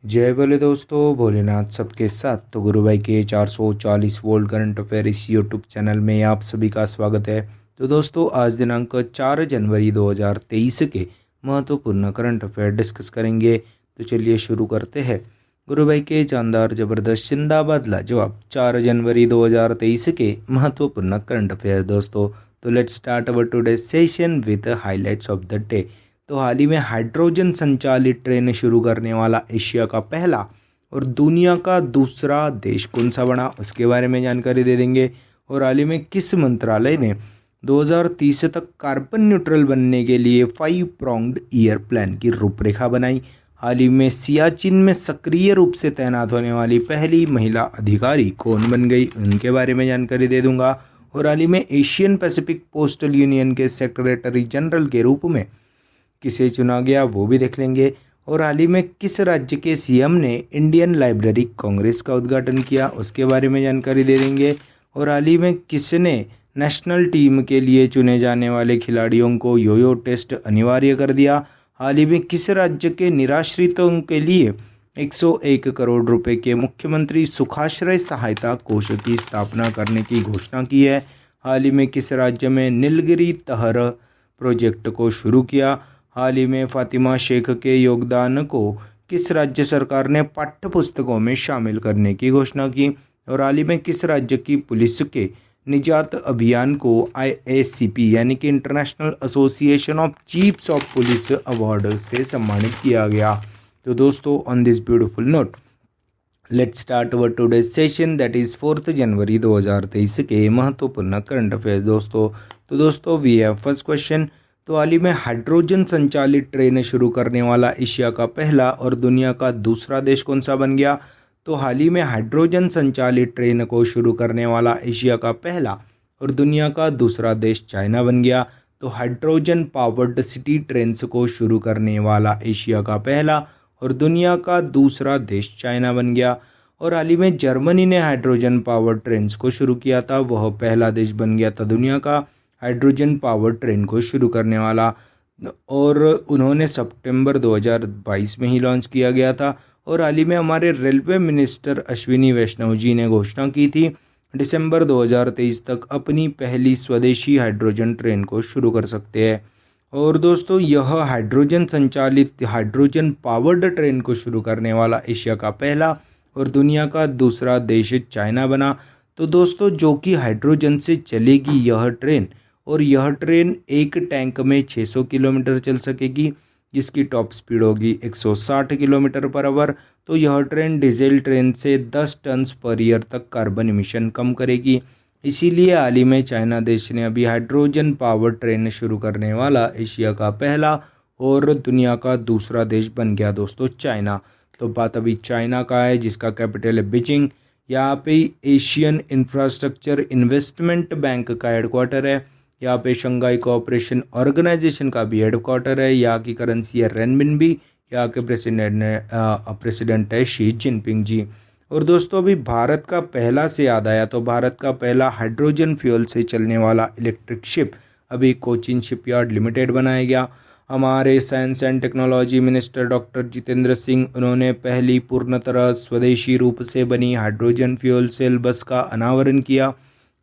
जय बोले दोस्तों, भोलेनाथ सबके साथ। तो गुरु भाई के 440 वोल्ट करंट अफेयर इस यूट्यूब चैनल में आप सभी का स्वागत है। तो दोस्तों, आज दिनांक 4 जनवरी 2023 के महत्वपूर्ण करंट अफेयर डिस्कस करेंगे। तो चलिए शुरू करते हैं। गुरु भाई के शानदार जबरदस्त जिंदाबाद लाजवाब 4 जनवरी 2023 के महत्वपूर्ण करंट अफेयर दोस्तों। तो let's start our today session with highlights of the day. तो हाल ही में हाइड्रोजन संचालित ट्रेन शुरू करने वाला एशिया का पहला और दुनिया का दूसरा देश कौन सा बना, उसके बारे में जानकारी दे देंगे। और हाल ही में किस मंत्रालय ने 2030 तक कार्बन न्यूट्रल बनने के लिए 5 प्रोंग्ड ईयर प्लान की रूपरेखा बनाई। हाल ही में सियाचिन में सक्रिय रूप से तैनात होने वाली पहली महिला अधिकारी कौन बन गई, उनके बारे में जानकारी दे दूंगा। और हाल ही में एशियन पैसिफिक पोस्टल यूनियन के सेक्रेटरी जनरल के रूप में किसे चुना गया, वो भी देख लेंगे। और हाल ही में किस राज्य के सीएम ने इंडियन लाइब्रेरी कांग्रेस का उद्घाटन किया, उसके बारे में जानकारी दे देंगे। और हाल ही में किसने नेशनल टीम के लिए चुने जाने वाले खिलाड़ियों को योयो टेस्ट अनिवार्य कर दिया। हाल ही में किस राज्य के निराश्रितों के लिए 101 करोड़ रुपए के मुख्यमंत्री सुखाश्रय सहायता कोष की स्थापना करने की घोषणा की है। हाल ही में किस राज्य में नीलगिरी तहर प्रोजेक्ट को शुरू किया। हाल ही में फातिमा शेख के योगदान को किस राज्य सरकार ने पाठ्य पुस्तकों में शामिल करने की घोषणा की। और हाल ही में किस राज्य की पुलिस के निजात अभियान को IACP यानी कि international association of chiefs of police award से सम्मानित किया गया। तो दोस्तों, on this beautiful note let's start our today session that is 4 जनवरी 2023 के महत्वपूर्ण करंट अफेयर दोस्तों। तो दोस्तों, वी हैव फर्स्ट क्वेश्चन। तो हाल ही में हाइड्रोजन संचालित ट्रेन शुरू करने वाला एशिया का पहला और दुनिया का दूसरा देश कौन सा बन गया। तो हाल ही में हाइड्रोजन संचालित ट्रेन को शुरू करने वाला एशिया का पहला और दुनिया का दूसरा देश चाइना बन गया। तो हाइड्रोजन पावर्ड सिटी ट्रेन्स को शुरू करने वाला एशिया का पहला और दुनिया का दूसरा देश चाइना बन गया। और हाल ही में जर्मनी ने हाइड्रोजन पावर्ड ट्रेन्स को शुरू किया था, वह पहला देश बन गया था दुनिया का हाइड्रोजन पावर ट्रेन को शुरू करने वाला। और उन्होंने सितंबर 2022 में ही लॉन्च किया गया था। और हाल ही में हमारे रेलवे मिनिस्टर अश्विनी वैष्णव जी ने घोषणा की थी दिसंबर 2023 तक अपनी पहली स्वदेशी हाइड्रोजन ट्रेन को शुरू कर सकते हैं। और दोस्तों, यह हाइड्रोजन संचालित हाइड्रोजन पावर्ड ट्रेन को शुरू करने वाला एशिया का पहला और दुनिया का दूसरा देश चाइना बना। तो दोस्तों, जो कि हाइड्रोजन से चलेगी यह ट्रेन, और यह ट्रेन एक टैंक में 600 किलोमीटर चल सकेगी, जिसकी टॉप स्पीड होगी 160 किलोमीटर पर आवर। तो यह ट्रेन डीजल ट्रेन से 10 टन पर ईयर तक कार्बन इमिशन कम करेगी। इसीलिए हाल ही में चाइना देश ने अभी हाइड्रोजन पावर ट्रेन शुरू करने वाला एशिया का पहला और दुनिया का दूसरा देश बन गया दोस्तों चाइना। तो बात अभी चाइना का है, जिसका कैपिटल है बीजिंग। यहाँ पे एशियन इंफ्रास्ट्रक्चर इन्वेस्टमेंट बैंक का हेडक्वार्टर है। यहाँ पे शंघाई कोऑपरेशन ऑर्गेनाइजेशन का भी हेडक्वार्टर है। यहाँ की करेंसी है रेनमिनबी। यहाँ के प्रेसिडेंट है शी जिनपिंग जी। और दोस्तों, अभी भारत का पहला से याद आया, तो भारत का पहला हाइड्रोजन फ्यूल से चलने वाला इलेक्ट्रिक शिप अभी कोचिन शिपयार्ड लिमिटेड बनाया गया। हमारे science and technology minister doctor Jitendra Singh, उन्होंने पहली पूर्ण तरह स्वदेशी रूप से बनी हाइड्रोजन फ्यूल सेल बस का अनावरण किया।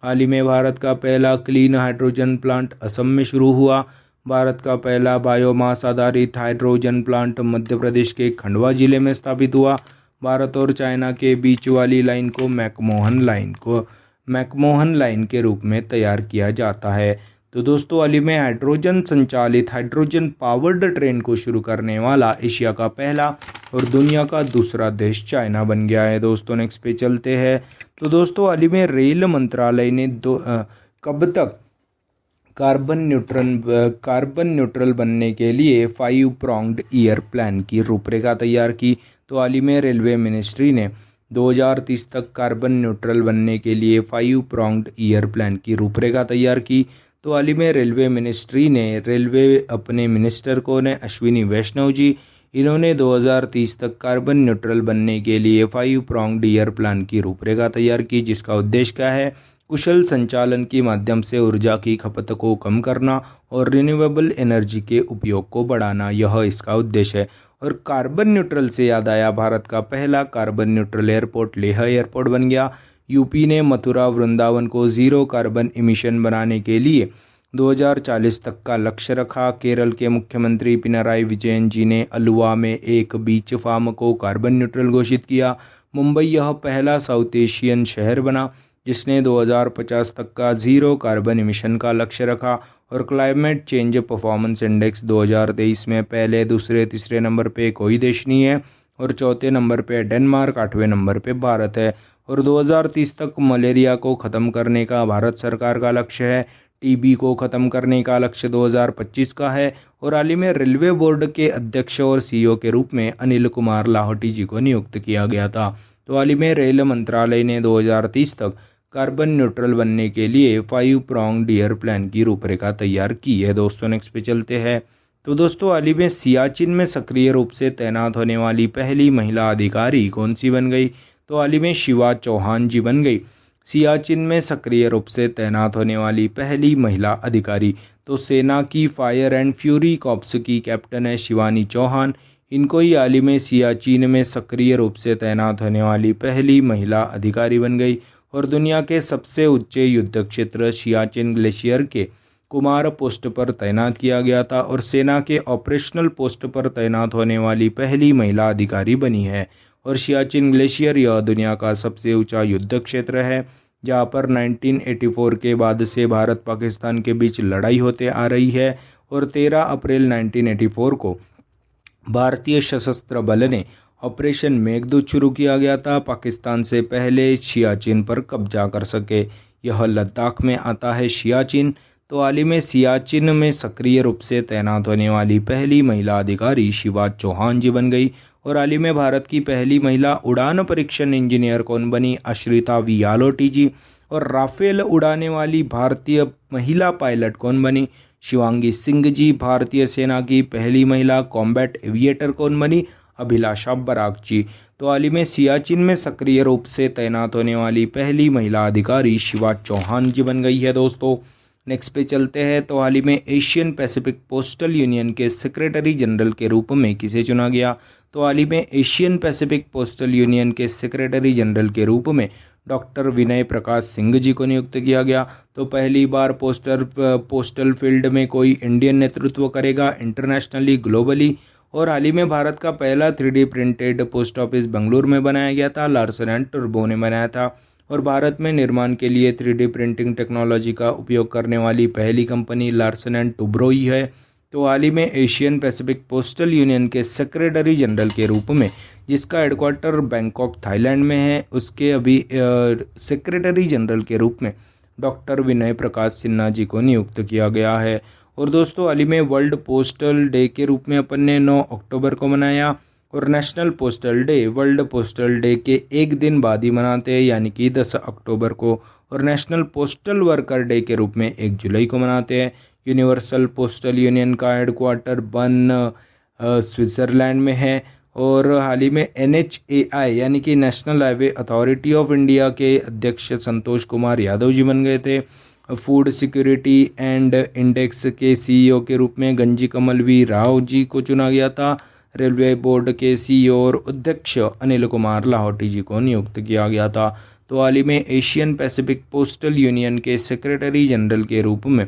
हाल ही में भारत का पहला क्लीन हाइड्रोजन प्लांट असम में शुरू हुआ। भारत का पहला बायोमास आधारित हाइड्रोजन प्लांट मध्य प्रदेश के खंडवा जिले में स्थापित हुआ। भारत और चाइना के बीच वाली लाइन को मैकमोहन लाइन के रूप में तैयार किया जाता है। तो दोस्तों, हाल ही में हाइड्रोजन संचालित हाइड्रोजन पावर्ड ट्रेन को शुरू करने वाला एशिया का पहला और दुनिया का दूसरा देश चाइना बन गया है। दोस्तों, नेक्स्ट पे चलते हैं। तो दोस्तों, हाल ही में रेल मंत्रालय ने कब तक कार्बन न्यूट्रल बनने के लिए 5 प्रोंग्ड ईयर प्लान की रूपरेखा तैयार की। तो हाल ही में रेलवे मिनिस्ट्री ने 2030 तक कार्बन न्यूट्रल बनने के लिए 5 प्रोंग्ड ईयर प्लान की रूपरेखा तैयार की। तो हाल ही में रेलवे मिनिस्ट्री ने अपने मिनिस्टर को ने अश्विनी वैष्णव जी, इन्होंने 2030 तक कार्बन न्यूट्रल बनने के लिए 5 प्रोंग्ड ईयर प्लान की रूपरेखा तैयार की, जिसका उद्देश्य क्या है, कुशल संचालन के माध्यम से ऊर्जा की खपत को कम करना और रिन्यूएबल एनर्जी के उपयोग को बढ़ाना, यह इसका उद्देश्य है। और कार्बन न्यूट्रल से याद आया, भारत का पहला carbon neutral airport Leh airport बन गया। यूपी ने मथुरा वृंदावन को ज़ीरो कार्बन इमिशन बनाने के लिए 2040 तक का लक्ष्य रखा। केरल के मुख्यमंत्री पिनराई विजयन जी ने अलुवा में एक बीच फार्म को कार्बन न्यूट्रल घोषित किया। मुंबई यह पहला साउथ एशियन शहर बना जिसने 2050 तक का ज़ीरो कार्बन इमिशन का लक्ष्य रखा। और क्लाइमेट चेंज परफॉर्मेंस इंडेक्स 2023 में पहले, दूसरे, तीसरे नंबर पे कोई देश नहीं है और चौथे नंबर पे डेनमार्क, 8वें नंबर पे भारत है। और 2030 तक मलेरिया को ख़त्म करने का भारत सरकार का लक्ष्य है। टीबी को ख़त्म करने का लक्ष्य 2025 का है। और हाल ही में रेलवे बोर्ड के अध्यक्ष और सीईओ के रूप में अनिल कुमार लाहौटी जी को नियुक्त किया गया था। तो हाल ही में रेल मंत्रालय ने 2030 तक कार्बन न्यूट्रल बनने के लिए 5 प्रॉन्ग ईयर प्लान की रूपरेखा तैयार की है। दोस्तों नेक्स्ट पे चलते हैं। तो दोस्तों हाल ही में सियाचिन में सक्रिय रूप से तैनात होने वाली पहली महिला अधिकारी कौन सी बन गई? तो हाल ही में शिवा चौहान जी बन गई सियाचिन में सक्रिय रूप से तैनात होने वाली पहली महिला अधिकारी। तो सेना की फायर एंड फ्यूरी कॉर्प्स की कैप्टन है शिवानी चौहान। इनको ही हाल ही में सियाचिन में सक्रिय रूप से तैनात होने वाली पहली महिला अधिकारी बन गई। और दुनिया के सबसे ऊंचे युद्ध क्षेत्र सियाचिन ग्लेशियर के कुमार पोस्ट पर तैनात किया गया था और सेना के ऑपरेशनल पोस्ट पर तैनात होने वाली पहली महिला अधिकारी बनी है। और सियाचिन ग्लेशियर यह दुनिया का सबसे ऊंचा युद्ध क्षेत्र है जहां पर 1984 के बाद से भारत पाकिस्तान के बीच लड़ाई होते आ रही है। और 13 अप्रैल 1984 को भारतीय सशस्त्र बल ने ऑपरेशन मेघदूत शुरू किया गया था पाकिस्तान से पहले सियाचिन पर कब्जा कर सके। यह लद्दाख में आता है सियाचिन। तो हाल ही में सियाचिन में सक्रिय रूप से तैनात होने वाली पहली महिला अधिकारी शिवा चौहान जी बन गई। और हाल ही में भारत की पहली महिला उड़ान परीक्षण इंजीनियर कौन बनी? आश्रिता वी आलोटी जी। और राफेल उड़ाने वाली भारतीय महिला पायलट कौन बनी? शिवांगी सिंह जी। भारतीय सेना की पहली महिला कॉम्बैट एविएटर कौन बनी? अभिलाषा बराक जी। तो हाल ही में सियाचिन में सक्रिय रूप से तैनात होने वाली पहली महिला अधिकारी शिवा चौहान जी बन गई है। दोस्तों नेक्स्ट पे चलते हैं। तो हाल ही में एशियन पैसिफिक पोस्टल यूनियन के सेक्रेटरी जनरल के रूप में किसे चुना गया? तो हाल ही में एशियन पैसिफिक पोस्टल यूनियन के सेक्रेटरी जनरल के रूप में डॉक्टर विनय प्रकाश सिंह जी को नियुक्त किया गया। तो पहली बार पोस्टल फील्ड में कोई इंडियन नेतृत्व करेगा इंटरनेशनली, ग्लोबली। और हाल ही में भारत का पहला 3D printed post office Bengaluru में बनाया गया था, लार्सन एंड टुब्रो ने बनाया था। और भारत में निर्माण के लिए 3D प्रिंटिंग टेक्नोलॉजी का उपयोग करने वाली पहली कंपनी लार्सन एंड टुब्रो ही है। तो हाल ही में एशियन पैसिफिक पोस्टल यूनियन के सेक्रेटरी जनरल के रूप में, जिसका हेडक्वार्टर बैंकॉक थाईलैंड में है, उसके अभी सेक्रेटरी जनरल के रूप में डॉक्टर विनय प्रकाश सिन्हा जी को नियुक्त किया गया है। और दोस्तों हाल ही में वर्ल्ड पोस्टल डे के रूप में अपन ने 9 अक्टूबर को मनाया। और national postal day world postal day के एक दिन बाद ही मनाते हैं, यानी कि 10 अक्टूबर को। और नेशनल पोस्टल वर्कर डे के रूप में 1 जुलाई को मनाते हैं। यूनिवर्सल पोस्टल यूनियन का हेडक्वार्टर बर्न स्विट्ज़रलैंड में है। और हाल ही में NHAI यानी कि national highway authority of India के अध्यक्ष संतोष कुमार यादव जी बन गए थे। फूड सिक्योरिटी एंड इंडेक्स के CEO के रूप में गंजी कमल वी राव जी को चुना गया था। रेलवे बोर्ड के CEO और अध्यक्ष अनिल कुमार लाहौटी जी को नियुक्त किया गया था। तो हाल ही में एशियन पैसिफिक पोस्टल यूनियन के सेक्रेटरी जनरल के रूप में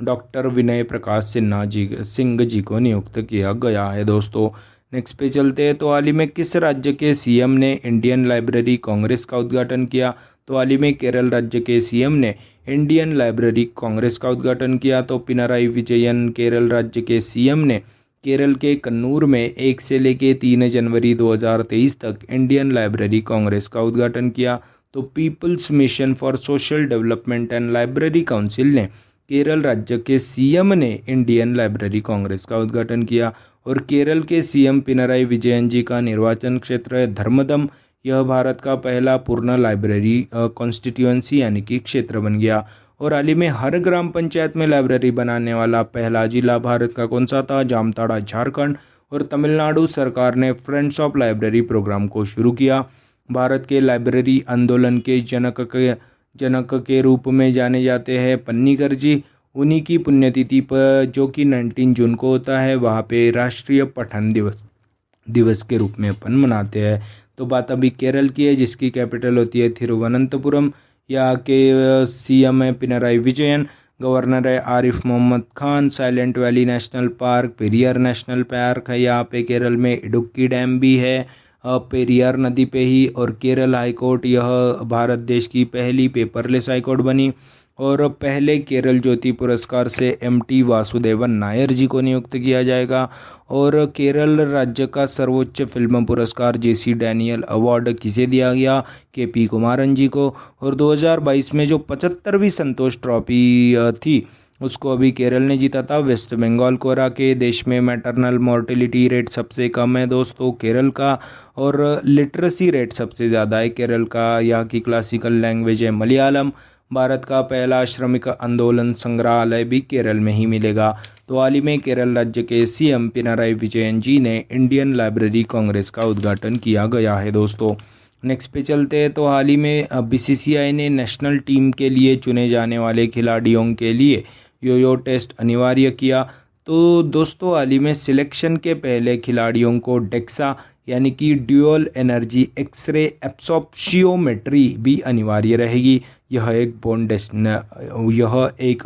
डॉक्टर विनय प्रकाश सिंह जी को नियुक्त किया गया है। दोस्तों नेक्स्ट पे चलते हैं। तो हाल ही में किस राज्य के CM ने इंडियन लाइब्रेरी कांग्रेस का उद्घाटन किया? तो हाल ही में केरल राज्य के CM ने इंडियन लाइब्रेरी कांग्रेस का उद्घाटन किया। तो पिनराई विजयन केरल राज्य के CM ने केरल के कन्नूर में 1 से लेकर 3 जनवरी 2023 तक इंडियन लाइब्रेरी कांग्रेस का उद्घाटन किया। तो people's mission for social development and library council ने केरल राज्य के CM ने इंडियन लाइब्रेरी कांग्रेस का उद्घाटन किया। और केरल के CM पिनराई विजयन जी का निर्वाचन क्षेत्र है धर्मदम। यह भारत का पहला पूर्ण लाइब्रेरी कॉन्स्टिट्यूएंसी यानी कि क्षेत्र बन गया। और हाल ही में हर ग्राम पंचायत में लाइब्रेरी बनाने वाला पहला जिला भारत का कौन सा था? जामताड़ा, झारखंड। और तमिलनाडु सरकार ने फ्रेंड्स ऑफ लाइब्रेरी प्रोग्राम को शुरू किया। भारत के लाइब्रेरी आंदोलन के जनक के रूप में जाने जाते हैं पन्नीकर जी। उन्हीं की पुण्यतिथि पर, जो कि 19 जून को होता है, वहाँ पे राष्ट्रीय पठन दिवस दिवस के रूप में अपन मनाते हैं। तो बात अभी केरल की है, जिसकी कैपिटल होती है थिरुवनंतपुरम। यहाँ के सीएम है पिनराई विजयन, गवर्नर है Arif Mohammad Khan. Silent valley national park, Periyar national park है यहाँ पे केरल में। इडुक्की डैम भी है पेरियार नदी पे ही। और केरल हाई कोर्ट, यह भारत देश की पहली पेपरलेस हाई कोर्ट बनी। और पहले केरल ज्योति पुरस्कार से एमटी वासुदेवन नायर जी को नियुक्त किया जाएगा। और केरल राज्य का सर्वोच्च फिल्म पुरस्कार जेसी डैनियल अवार्ड किसे दिया गया? केपी कुमारन जी को। और 2022 में जो 75वीं संतोष ट्रॉफी थी उसको अभी केरल ने जीता था वेस्ट बंगाल को हरा के। देश में मैटरनल मॉर्टेलिटी रेट सबसे कम है दोस्तों केरल का, और लिटरेसी रेट सबसे ज़्यादा है केरल का। यहाँ की क्लासिकल लैंग्वेज है मलयालम। भारत का पहला श्रमिक आंदोलन संग्रहालय भी केरल में ही मिलेगा। तो हाल ही में केरल राज्य के सीएम पिनराई विजयन जी ने इंडियन लाइब्रेरी कांग्रेस का उद्घाटन किया गया है दोस्तों। नेक्स्ट पे चलते हैं। तो हाल ही में बीसीसीआई ने नेशनल टीम के लिए चुने जाने वाले खिलाड़ियों के लिए योयो टेस्ट अनिवार्य किया। तो दोस्तों हाल ही में सिलेक्शन के पहले खिलाड़ियों को डेक्सा यानी कि ड्यूअल एनर्जी एक्सरे एब्सॉर्प्शियोमेट्री भी अनिवार्य रहेगी। यह एक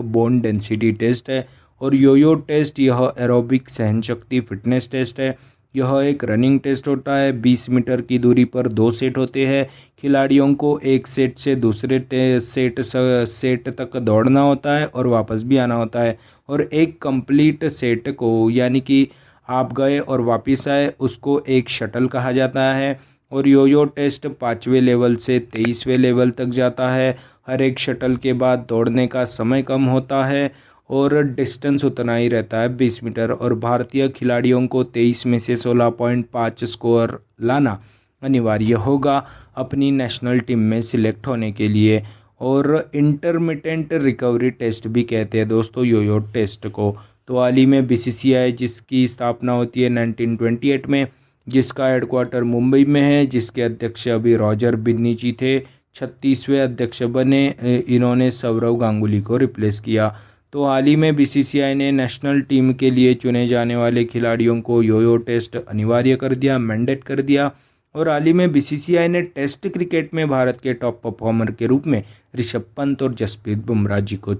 बोन डेंसिटी टेस्ट है। और योयो टेस्ट यह एरोबिक सहनशक्ति फिटनेस टेस्ट है। यह एक रनिंग टेस्ट होता है। 20 मीटर की दूरी पर 2 सेट होते हैं। खिलाड़ियों को एक सेट से दूसरे सेट तक दौड़ना होता है और वापस भी आना होता है। और एक कंप्लीट सेट को यानी कि आप गए और वापस आए उसको एक शटल कहा जाता है। और योयो टेस्ट 5वें लेवल से 23वें लेवल तक जाता है। हर एक शटल के बाद दौड़ने का समय कम होता है और डिस्टेंस उतना ही रहता है 20 मीटर। और भारतीय खिलाड़ियों को 23 में से 16.5 स्कोर लाना अनिवार्य होगा अपनी नेशनल टीम में सिलेक्ट होने के लिए। और इंटरमिटेंट रिकवरी टेस्ट भी कहते हैं दोस्तों योयो टेस्ट को। तो हाल ही में बीसीसीआई जिसकी स्थापना होती है 1928 में, जिसका हेडक्वार्टर मुंबई में है, जिसके अध्यक्ष अभी रॉजर बिन्नी थे, 36वें अध्यक्ष बने। इन्होंने सौरव गांगुली को रिप्लेस किया। तो हाल ही में बीसीसीआई ने नेशनल टीम के लिए चुने जाने वाले खिलाड़ियों को योयो टेस्ट अनिवार्य कर दिया, मैंडेट कर दिया। और हाल ही में बीसीसीआई ने टेस्ट क्रिकेट में भारत के टॉप परफॉर्मर के रूप में ऋषभ पंत और जसप्रीत बुमराह जी को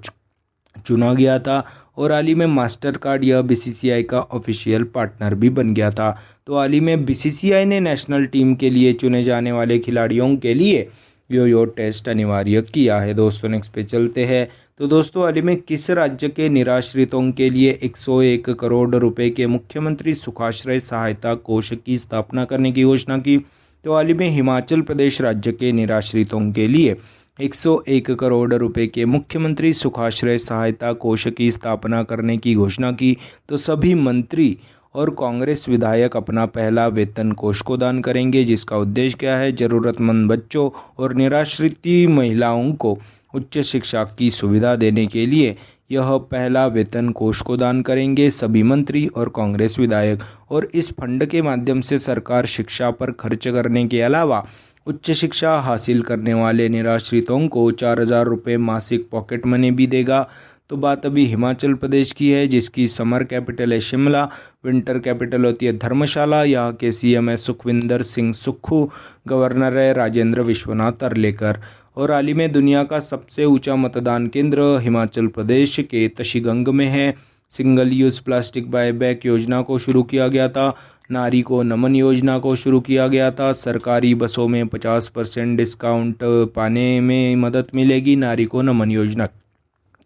चुना गया था। और हाल ही में मास्टर कार्ड यह बीसीसीआई का ऑफिशियल पार्टनर भी बन गया था। तो हाल ही में बीसीसीआई ने नेशनल टीम के लिए चुने जाने वाले खिलाड़ियों के लिए योयो टेस्ट अनिवार्य किया है दोस्तों। नेक्स्ट पे चलते हैं। तो दोस्तों हाल ही में किस राज्य के निराश्रितों के लिए 101 करोड़ रुपए के मुख्यमंत्री सुखाश्रय सहायता कोष की स्थापना करने की घोषणा की? तो हाल ही में हिमाचल प्रदेश राज्य के निराश्रितों के लिए 101 करोड़ रुपए के मुख्यमंत्री सुखाश्रय सहायता कोष की स्थापना करने की घोषणा की। तो सभी मंत्री और कांग्रेस विधायक अपना पहला वेतन कोष को दान करेंगे, जिसका उद्देश्य क्या है? ज़रूरतमंद बच्चों और निराश्रित महिलाओं को उच्च शिक्षा की सुविधा देने के लिए यह पहला वेतन कोष को दान करेंगे सभी मंत्री और कांग्रेस विधायक। और इस फंड के माध्यम से सरकार शिक्षा पर खर्च करने के अलावा उच्च शिक्षा हासिल करने वाले निराश्रितों को 4000 रुपये मासिक पॉकेट मनी भी देगा। तो बात अभी हिमाचल प्रदेश की है, जिसकी समर कैपिटल है शिमला, विंटर कैपिटल होती है धर्मशाला। यहाँ के सीएम है सुखविंदर सिंह सुक्खू, गवर्नर है राजेंद्र विश्वनाथ अरलेकर। और हाल ही में दुनिया का सबसे ऊंचा मतदान केंद्र हिमाचल प्रदेश के तशीगंग में है। सिंगल यूज़ प्लास्टिक बायबैक योजना को शुरू किया गया था। नारी को नमन योजना को शुरू किया गया था। सरकारी बसों में 50% डिस्काउंट पाने में मदद मिलेगी नारी को नमन योजना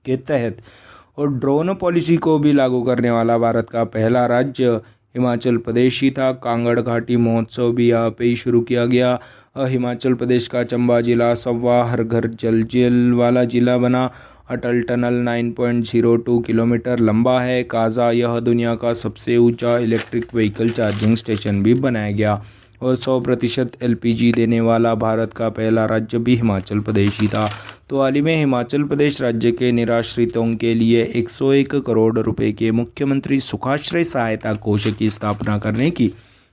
के तहत। और ड्रोन पॉलिसी को भी लागू करने वाला भारत का पहला राज्य हिमाचल प्रदेश ही था। कांगड़ घाटी महोत्सव भी यहाँ पे ही शुरू किया गया। हिमाचल प्रदेश का चंबा जिला सवा हर घर जल वाला जिला बना। अटल टनल 9.02 किलोमीटर लंबा है। काजा यह दुनिया का सबसे ऊंचा इलेक्ट्रिक व्हीकल चार्जिंग स्टेशन भी बनाया गया। और 100% एलपीजी देने वाला भारत का पहला राज्य भी हिमाचल प्रदेश ही था। तो हाल ही में हिमाचल प्रदेश राज्य के निराश्रितों के लिए 101 करोड़ रुपए के मुख्यमंत्री सुखाश्रय सहायता कोष की स्थापना करने की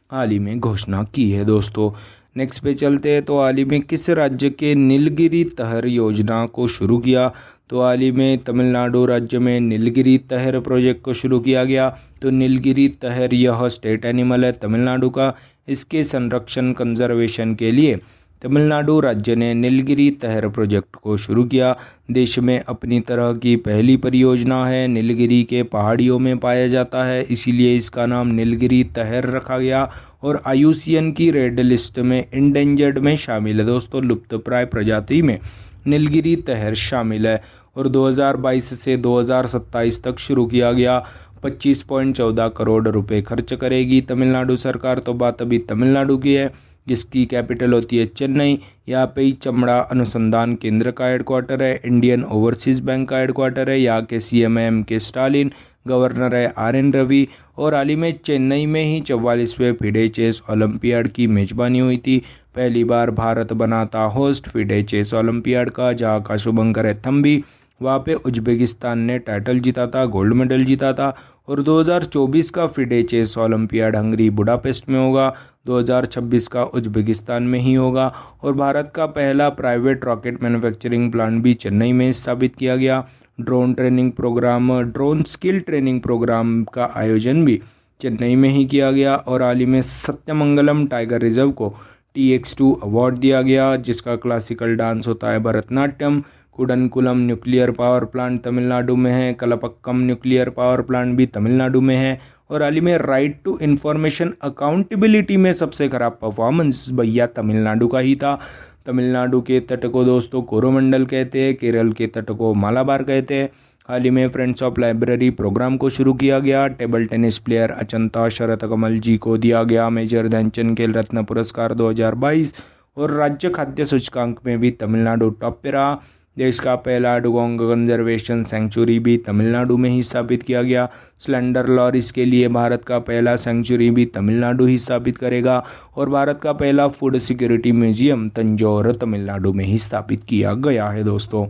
हाल ही में घोषणा की है दोस्तों। नेक्स्ट पे चलते हैं। तो हाल ही में किस राज्य के नीलगिरी तहर योजना को शुरू किया? तो हाल ही में तमिलनाडु राज्य में नीलगिरी तहर प्रोजेक्ट को शुरू किया गया। तो नीलगिरी तहर यह स्टेट एनिमल है तमिलनाडु का। इसके संरक्षण कंजर्वेशन के लिए तमिलनाडु राज्य ने नीलगिरी तहर प्रोजेक्ट को शुरू किया। देश में अपनी तरह की पहली परियोजना है। नीलगिरी के पहाड़ियों में पाया जाता है, इसीलिए इसका नाम नीलगिरी तहर रखा गया और IUCN की रेड लिस्ट में इंडेंजर्ड में शामिल है दोस्तों। लुप्तप्राय प्रजाति में नीलगिरी तहर शामिल है और 2022 से 2027 तक शुरू किया गया। 25.14 करोड़ रुपए खर्च करेगी तमिलनाडु सरकार। तो बात अभी तमिलनाडु की है, जिसकी कैपिटल होती है चेन्नई। यहाँ पे ही चमड़ा अनुसंधान केंद्र का हेडक्वार्टर है। इंडियन ओवरसीज बैंक का हेडक्वार्टर है। यहाँ के CM है MK स्टालिन, गवर्नर है RN रवि। और हाल ही में चेन्नई में ही 44वें फिडे चेस ओलंपियाड की मेजबानी हुई थी। पहली बार भारत बना था होस्ट फिडे चेस ओलंपियाड का, जहाँ का शुभंकर है थम्बी। वहाँ पे उज्बेकिस्तान ने टाइटल जीता था, गोल्ड मेडल जीता था। और 2024 का FIDE chess olympiad Hungary Budapest में होगा। 2026 का उज्बेकिस्तान में ही होगा। और भारत का पहला प्राइवेट रॉकेट मैन्युफैक्चरिंग प्लांट भी चेन्नई में स्थापित किया गया। ड्रोन स्किल ट्रेनिंग प्रोग्राम का आयोजन भी चेन्नई में ही किया गया। और हाल ही में सत्यमंगलम टाइगर रिजर्व को TX2 अवार्ड दिया गया, जिसका क्लासिकल डांस होता है Bharatanatyam. Kudankulam nuclear power plant Tamil Nadu में है। कलपक्कम न्यूक्लियर पावर प्लांट भी तमिलनाडु में है। और हाल ही में राइट टू इंफॉर्मेशन अकाउंटेबिलिटी में सबसे खराब परफॉर्मेंस भैया तमिलनाडु का ही था। तमिलनाडु के तट को दोस्तों कोरोमंडल कहते हैं, केरल के तट को मालाबार कहते हैं। हाल ही में फ्रेंड्स ऑफ लाइब्रेरी प्रोग्राम को शुरू किया गया। Table tennis player Achanta Sharath Kamal जी को दिया गया मेजर ध्यानचंद खेल रत्न पुरस्कार 2022। और राज्य खाद्य सूचकांक में भी तमिलनाडु टॉप पे रहा। देश का पहला डुगोंग कंजर्वेशन सेंचुरी भी तमिलनाडु में ही स्थापित किया गया। स्लेंडर लॉरिस के लिए भारत का पहला सेंचुरी भी तमिलनाडु ही स्थापित करेगा। और भारत का पहला food security museum Tanjore Tamil Nadu में ही स्थापित किया गया है दोस्तों।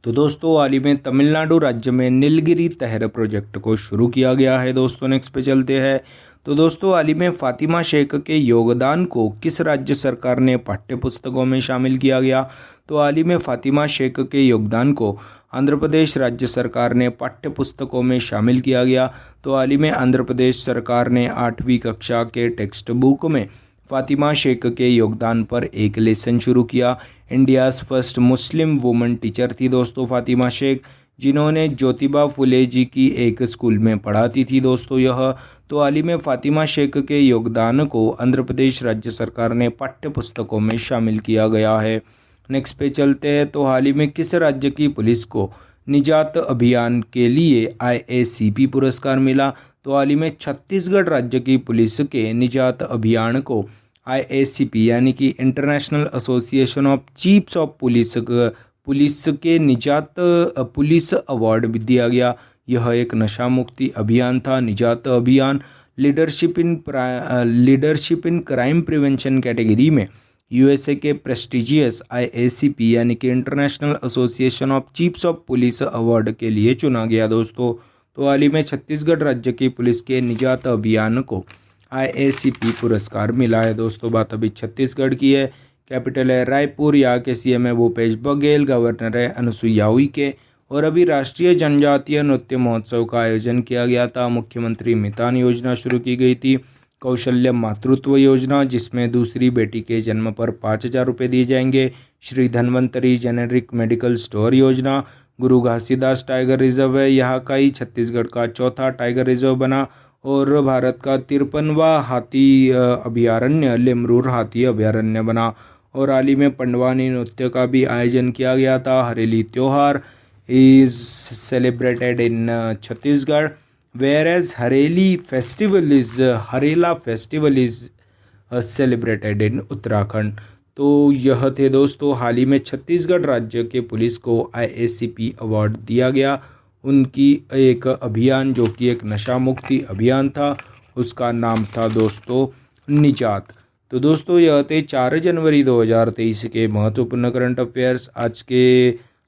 तो दोस्तों हाल ही में तमिलनाडु राज्य में नीलगिरी तहर प्रोजेक्ट को शुरू किया गया है दोस्तों। नेक्स्ट पे चलते हैं। तो दोस्तों हाल ही में फातिमा शेख के योगदान को किस राज्य सरकार ने पाठ्य पुस्तकों में शामिल किया गया? तो हाल ही में फातिमा शेख के योगदान को आंध्र प्रदेश राज्य सरकार ने पाठ्य पुस्तकों में शामिल किया गया। तो हाल ही में आंध्र प्रदेश सरकार ने 8वीं कक्षा के टेक्स्ट बुक में फातिमा शेख के योगदान पर एक लेसन शुरू किया। India's first Muslim woman teacher थी दोस्तों फातिमा शेख, जिन्होंने ज्योतिबा फुले जी की एक स्कूल में पढ़ाती थी दोस्तों यह। तो हाल ही में फातिमा शेख के योगदान को आंध्र प्रदेश राज्य सरकार ने पाठ्य पुस्तकों में शामिल किया गया है। नेक्स्ट पे चलते हैं। तो हाल ही में किस राज्य की पुलिस को निजात अभियान के लिए IACP पुरस्कार मिला? तो हाल ही में छत्तीसगढ़ राज्य की पुलिस के निजात अभियान को IACP यानी कि international association of chiefs of police के निजात पुलिस अवार्ड भी दिया गया। यह एक नशा मुक्ति अभियान था। निजात अभियान leadership in crime prevention category में USA के प्रेस्टिजियस IACP यानी कि international association of chiefs of police award के लिए चुना गया दोस्तों। तो हाल ही में छत्तीसगढ़ राज्य की पुलिस के निजात अभियान को IACP पुरस्कार मिला है दोस्तों। बात अभी छत्तीसगढ़ की है। कैपिटल है रायपुर। यहाँ के CM है भूपेश बघेल, गवर्नर है अनुसुईया उइके। और अभी राष्ट्रीय जनजातीय नृत्य महोत्सव का आयोजन किया गया था। मुख्यमंत्री मितान योजना शुरू की गई थी। कौशल्य मातृत्व योजना, जिसमें दूसरी बेटी के जन्म पर 5,000 रुपये दिए जाएंगे। Shri Dhanvantari generic medical store योजना। गुरु घासीदास टाइगर रिजर्व है, यहाँ का ही छत्तीसगढ़ का चौथा टाइगर रिजर्व बना। और भारत का 53वां हाथी अभयारण्य लेमरूर हाथी अभयारण्य बना। और हाल ही में पंडवानी नृत्य का भी आयोजन किया गया था। हरेली त्योहार is celebrated in Chhattisgarh, whereas Harela festival is celebrated in Uttarakhand. तो यह थे दोस्तों हाल ही में छत्तीसगढ़ राज्य के पुलिस को IACP अवार्ड दिया गया। उनकी एक अभियान जो कि एक नशा मुक्ति अभियान था, उसका नाम था दोस्तों निजात। तो दोस्तों यह थे 4 जनवरी 2023 के महत्वपूर्ण करंट अफेयर्स।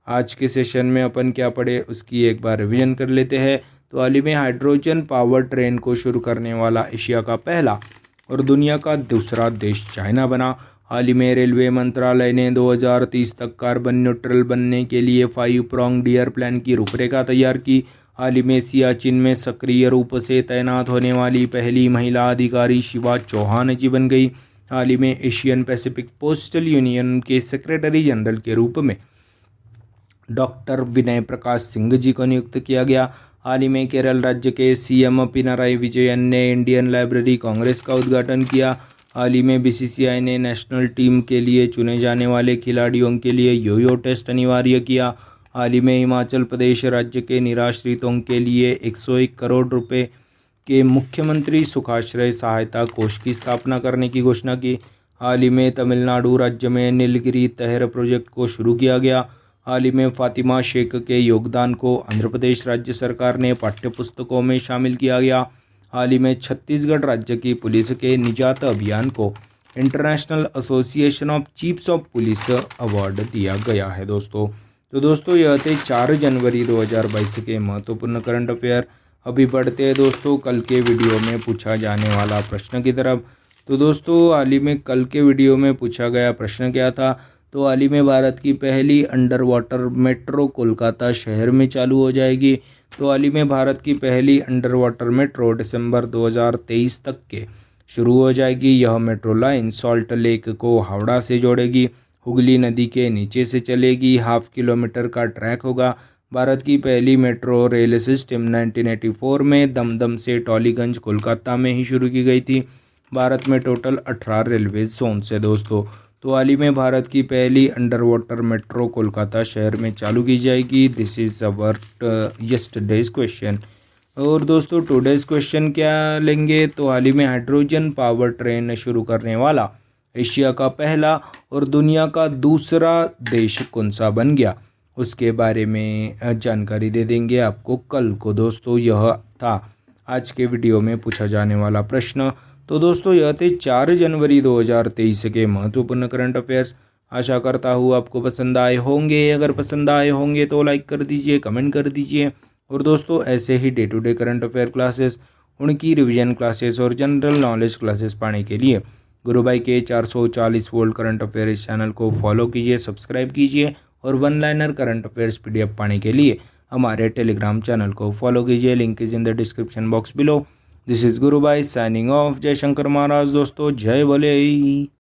आज के सेशन में अपन क्या पढ़े उसकी एक बार रिवीजन कर लेते हैं। तो हाल ही में हाइड्रोजन पावर ट्रेन को शुरू करने वाला एशिया का पहला और दुनिया का दूसरा देश चाइना बना। हाल ही में रेलवे मंत्रालय ने 2030 तक कार्बन न्यूट्रल बनने के लिए 5 pronged ईयर प्लान की रूपरेखा तैयार की। हाल ही में सियाचिन में सक्रिय रूप से तैनात होने वाली पहली महिला अधिकारी शिवा चौहान जी बन गई। हाल ही में एशियन पैसिफिक पोस्टल यूनियन के सेक्रेटरी जनरल के रूप में डॉक्टर विनय प्रकाश सिंह जी को नियुक्त किया गया। हाल ही में केरल राज्य के सीएम पिनाराई विजयन ने इंडियन लाइब्रेरी कांग्रेस का उद्घाटन किया। हाल ही में बीसीसीआई ने नेशनल टीम के लिए चुने जाने वाले खिलाड़ियों के लिए योयो टेस्ट अनिवार्य किया। हाल ही में हिमाचल प्रदेश राज्य के निराश्रितों के लिए 101 करोड़ रुपए के मुख्यमंत्री सुखाश्रय सहायता कोष की स्थापना करने की घोषणा की। हाल ही में तमिलनाडु राज्य में नीलगिरी तहर प्रोजेक्ट को शुरू किया गया। हाल ही में फातिमा शेख के योगदान को आंध्र प्रदेश राज्य सरकार ने पाठ्यपुस्तकों में शामिल किया गया। हाल ही में छत्तीसगढ़ राज्य की पुलिस के निजात अभियान को international association of chiefs of police award दिया गया है दोस्तों। तो दोस्तों यह थे 4 जनवरी 2022 के महत्वपूर्ण करंट अफेयर। अभी बढ़ते हैं दोस्तों कल के वीडियो में पूछा जाने वाला प्रश्न की तरफ। तो दोस्तों हाल ही में कल के वीडियो में पूछा गया प्रश्न क्या था, तो हाल ही में भारत की पहली अंडर वाटर मेट्रो कोलकाता शहर में चालू हो जाएगी। तो हाल ही में भारत की पहली अंडर वाटर मेट्रो दिसंबर 2023 तक के शुरू हो जाएगी। यह मेट्रो लाइन सॉल्ट लेक को हावड़ा से जोड़ेगी, हुगली नदी के नीचे से चलेगी, 0.5 किलोमीटर का ट्रैक होगा। भारत की पहली मेट्रो रेल सिस्टम 1984 में दमदम से टॉलीगंज कोलकाता में ही शुरू की गई थी। भारत में टोटल 18 रेलवे जोन है दोस्तों। तो हाल ही में भारत की पहली अंडर वाटर मेट्रो कोलकाता शहर में चालू की जाएगी। This is our yesterday's question. और दोस्तों टुडेज क्वेश्चन क्या लेंगे, तो हाल ही में हाइड्रोजन पावर ट्रेन शुरू करने वाला एशिया का पहला और दुनिया का दूसरा देश कौन सा बन गया, उसके बारे में जानकारी दे देंगे आपको कल को दोस्तों। यह था आज के वीडियो में पूछा जाने वाला प्रश्न। तो दोस्तों यह थे 4 जनवरी 2023 के महत्वपूर्ण करंट अफेयर्स। आशा करता हूँ आपको पसंद आए होंगे। अगर पसंद आए होंगे तो लाइक कर दीजिए, कमेंट कर दीजिए। और दोस्तों ऐसे ही day to day current affair classes, उनकी रिवीजन क्लासेस और जनरल नॉलेज क्लासेस पाने के लिए गुरु भाई के 440 वोल्ट करंट अफेयर इस चैनल को फॉलो कीजिए, सब्सक्राइब कीजिए। और one liner current affairs PDF पाने के लिए हमारे टेलीग्राम चैनल को फॉलो कीजिए। Link is in the description box below. This is Guru Bhai signing off. जय शंकर महाराज दोस्तों, जय भोले।